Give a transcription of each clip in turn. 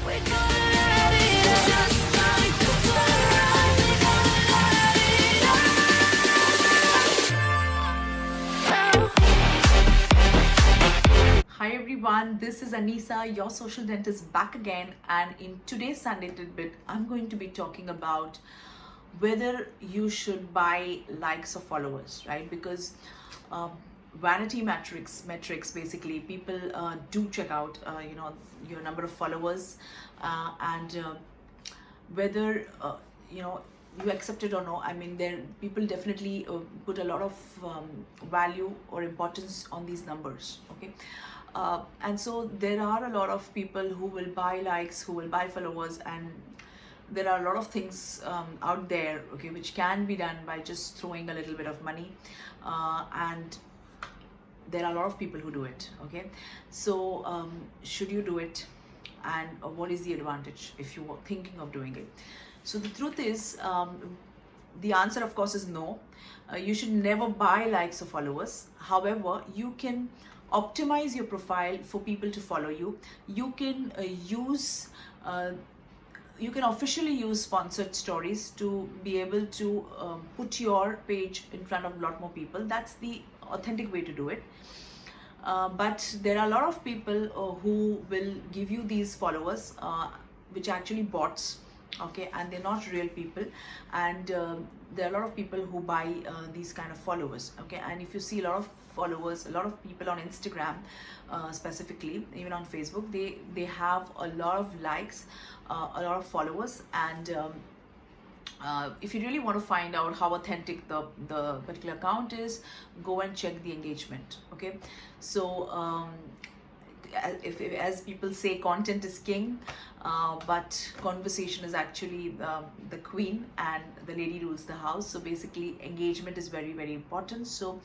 We're gonna let it out. Just like the sunrise, we're gonna let it out. Hi everyone, this is Anisa, your social dentist back again, and in today's Sunday Tidbit, I'm going to be talking about whether you should buy likes or followers, right? Because vanity metrics basically, people do check out, your number of followers and whether you accept it or no. I mean, there people definitely put a lot of value or importance on these numbers. Okay, and so there are a lot of people who will buy likes, who will buy followers, and there are a lot of things out there, okay, which can be done by just throwing a little bit of money, and there are a lot of people who do it. Okay, so should you do it, and what is the advantage if you are thinking of doing it? So the truth is, the answer of course is no. You should never buy likes or followers. However, you can optimize your profile for people to follow you. You can you can officially use sponsored stories to be able to put your page in front of a lot more people. That's the authentic way to do it. But there are a lot of people who will give you these followers, which are actually bots, okay, and they're not real people. And there are a lot of people who buy these kind of followers, okay. And if you see a lot of followers, a lot of people on Instagram, specifically, even on Facebook, they have a lot of likes, a lot of followers, and if you really want to find out how authentic the particular account is, go and check the engagement. Okay, so if as people say, content is king, but conversation is actually the queen, and the lady rules the house. So basically, engagement is very, very important. So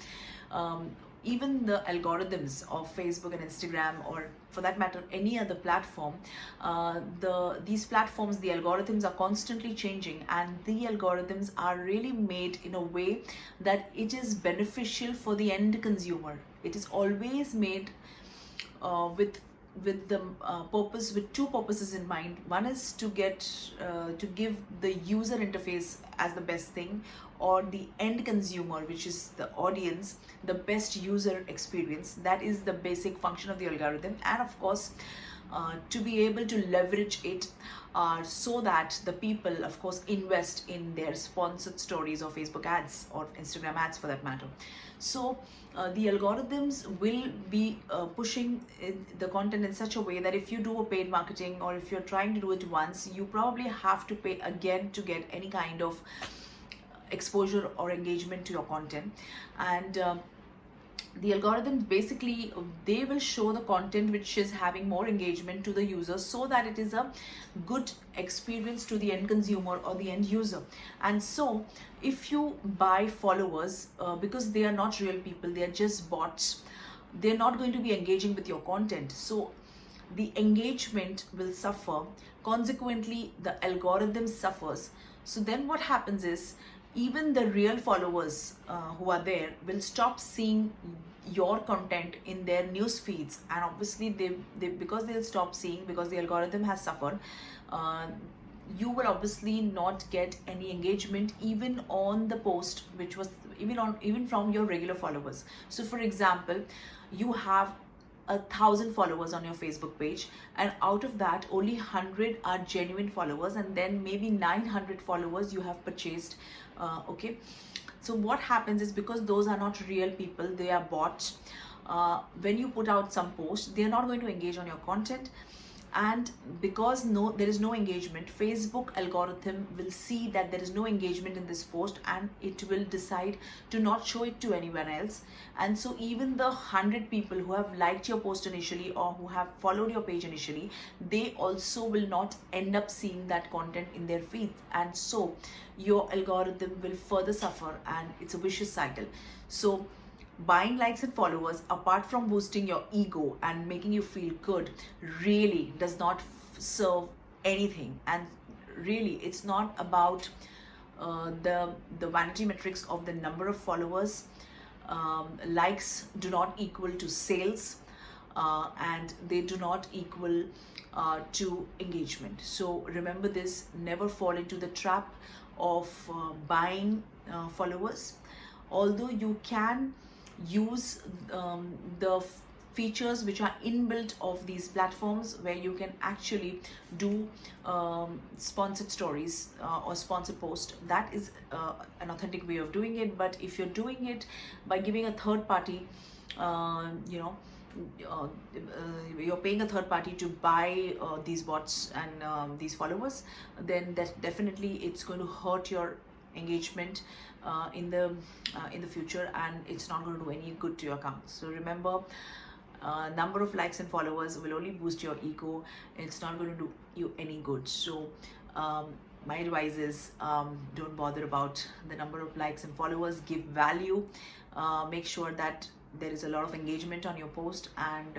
even the algorithms of Facebook and Instagram, or for that matter any other platform, these platforms, the algorithms are constantly changing, and the algorithms are really made in a way that it is beneficial for the end consumer. It is always made with the purpose, with two purposes in mind. One is to give the user interface as the best thing, or the end consumer, which is the audience, the best user experience. That is the basic function of the algorithm. And of course, to be able to leverage it, so that the people, of course, invest in their sponsored stories or Facebook ads or Instagram ads for that matter. So the algorithms will be pushing the content in such a way that if you do a paid marketing, or if you're trying to do it once, you probably have to pay again to get any kind of exposure or engagement to your content. And the algorithms basically, they will show the content which is having more engagement to the user, so that it is a good experience to the end consumer or the end user. And so if you buy followers, because they are not real people, they are just bots, they're not going to be engaging with your content, so the engagement will suffer. Consequently, the algorithm suffers. So then what happens is, even the real followers who are there will stop seeing your content in their news feeds. And obviously they because they'll stop seeing, because the algorithm has suffered, you will obviously not get any engagement even on the post, which was even from your regular followers. So for example, you have 1,000 followers on your Facebook page, and out of that only 100 are genuine followers, and then maybe 900 followers you have purchased. Okay, so what happens is, because those are not real people, they are bots, when you put out some post, they are not going to engage on your content. And because there is no engagement, Facebook algorithm will see that there is no engagement in this post, and it will decide to not show it to anyone else. And so even the 100 people who have liked your post initially, or who have followed your page initially, they also will not end up seeing that content in their feed. And so your algorithm will further suffer, and it's a vicious cycle. So buying likes and followers, apart from boosting your ego and making you feel good, really does not serve anything. And really, it's not about the vanity metrics of the number of followers. Likes do not equal to sales, and they do not equal to engagement. So remember this, never fall into the trap of buying followers. Although you can use the features which are inbuilt of these platforms, where you can actually do sponsored stories or sponsor post. That is an authentic way of doing it. But if you're doing it by giving a third party, you're paying a third party to buy these bots and these followers, then that definitely it's going to hurt your engagement in the future, and it's not going to do any good to your account. So remember, number of likes and followers will only boost your ego. It's not going to do you any good. So my advice is, don't bother about the number of likes and followers. Give value. Make sure that there is a lot of engagement on your post, and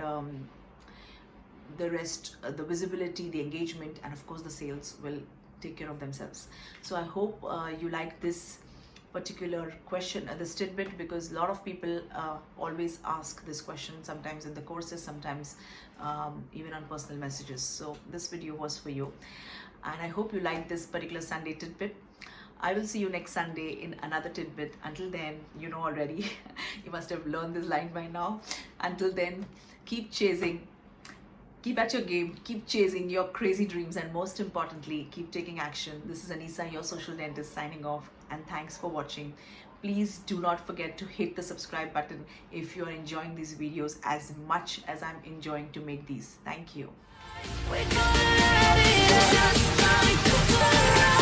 the rest, the visibility, the engagement, and of course the sales will take care of themselves. So I hope you like this particular question, this tidbit, because a lot of people always ask this question, sometimes in the courses, sometimes even on personal messages. So this video was for you, and I hope you like this particular Sunday tidbit. I will see you next Sunday in another tidbit. Until then, you know already, you must have learned this line by now. Until then, keep chasing, keep at your game, keep chasing your crazy dreams, and most importantly, keep taking action. This is Anisa, your social dentist, signing off, and thanks for watching. Please do not forget to hit the subscribe button if you are enjoying these videos as much as I'm enjoying to make these. Thank you. We're gonna let it just like the sunrise.